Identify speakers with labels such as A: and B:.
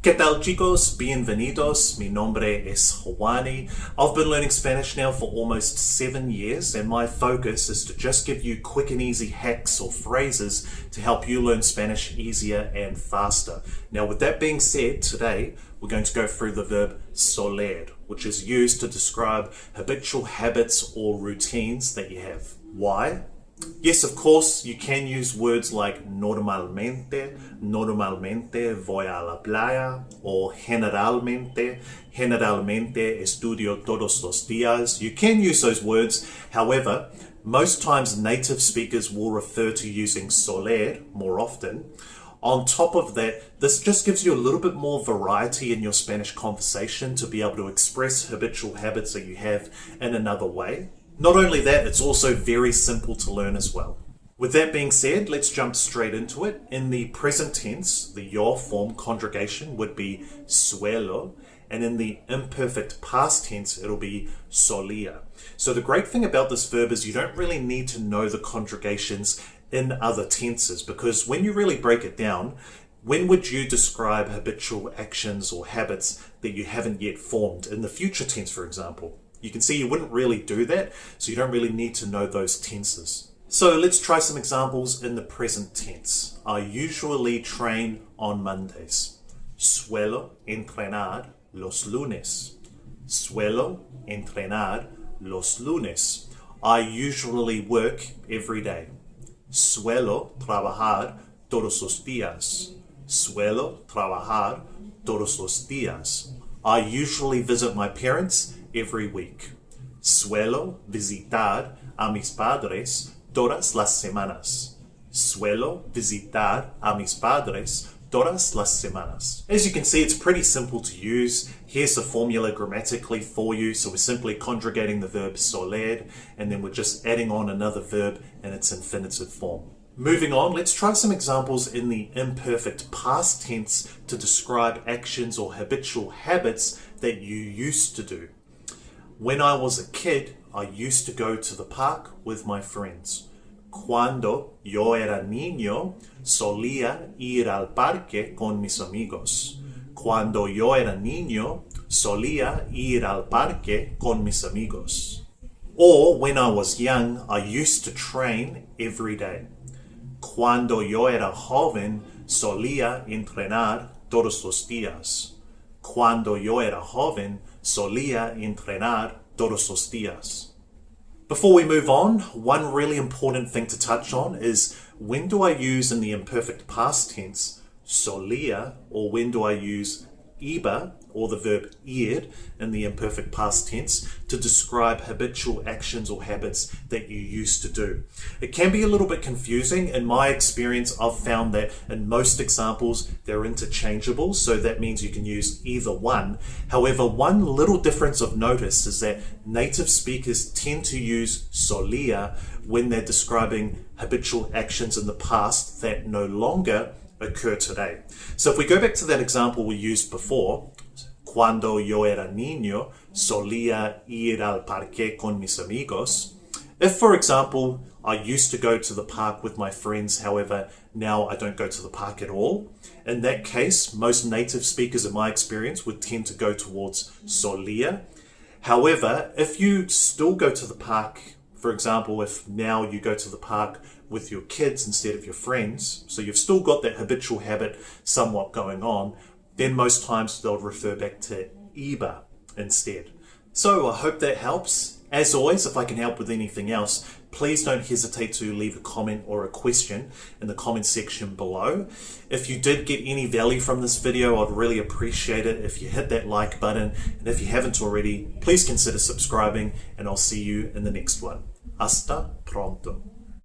A: ¿Qué tal, chicos? Bienvenidos. Mi nombre es Juani. I've been learning Spanish now for almost 7 years, and my focus is to just give you quick and easy hacks or phrases to help you learn Spanish easier and faster. Now, with that being said, today we're going to go through the verb soler, which is used to describe habitual habits or routines that you have. Why? Yes, of course, you can use words like normalmente voy a la playa, or generalmente estudio todos los días. You can use those words. However, most times native speakers will refer to using soler more often. On top of that, this just gives you a little bit more variety in your Spanish conversation to be able to express habitual habits that you have in another way. Not only that, it's also very simple to learn as well. With that being said, let's jump straight into it. In the present tense, the yo form conjugation would be suelo, and in the imperfect past tense, it'll be solía. So the great thing about this verb is you don't really need to know the conjugations in other tenses, because when you really break it down, when would you describe habitual actions or habits that you haven't yet formed? In the future tense, for example. You can see you wouldn't really do that, so you don't really need to know those tenses. So let's try some examples in the present tense. I usually train on Mondays. Suelo entrenar los lunes. Suelo entrenar los lunes. I usually work every day. Suelo trabajar todos los días. Suelo trabajar todos los días. I usually visit my parents every week. Suelo visitar a mis padres todas las semanas. Suelo visitar a mis padres todas las semanas. As you can see, it's pretty simple to use. Here's the formula grammatically for you. So we're simply conjugating the verb soler, and then we're just adding on another verb in its infinitive form. Moving on, let's try some examples in the imperfect past tense to describe actions or habitual habits that you used to do. When I was a kid, I used to go to the park with my friends. Cuando yo era niño, solía ir al parque con mis amigos. Cuando yo era niño, solía ir al parque con mis amigos. Or when I was young, I used to train every day. Cuando yo era joven, solía entrenar todos los días. Cuando yo era joven, solía entrenar todos los días. Before we move on, one really important thing to touch on is when do I use in the imperfect past tense solía, or when do I use iba, or the verb ir, in the imperfect past tense to describe habitual actions or habits that you used to do. It can be a little bit confusing. In my experience, I've found that in most examples, they're interchangeable, so that means you can use either one. However, one little difference of notice is that native speakers tend to use solía when they're describing habitual actions in the past that no longer occur today. So if we go back to that example we used before, cuando yo era niño, solía ir al parque con mis amigos. If, for example, I used to go to the park with my friends, however, now I don't go to the park at all, in that case, most native speakers, in my experience, would tend to go towards solía. However, if you still go to the park, for example, if now you go to the park with your kids instead of your friends, so you've still got that habitual habit somewhat going on, then most times they'll refer back to iba instead. So I hope that helps. As always, if I can help with anything else, please don't hesitate to leave a comment or a question in the comment section below. If you did get any value from this video, I'd really appreciate it if you hit that like button. And if you haven't already, please consider subscribing, and I'll see you in the next one. Hasta pronto.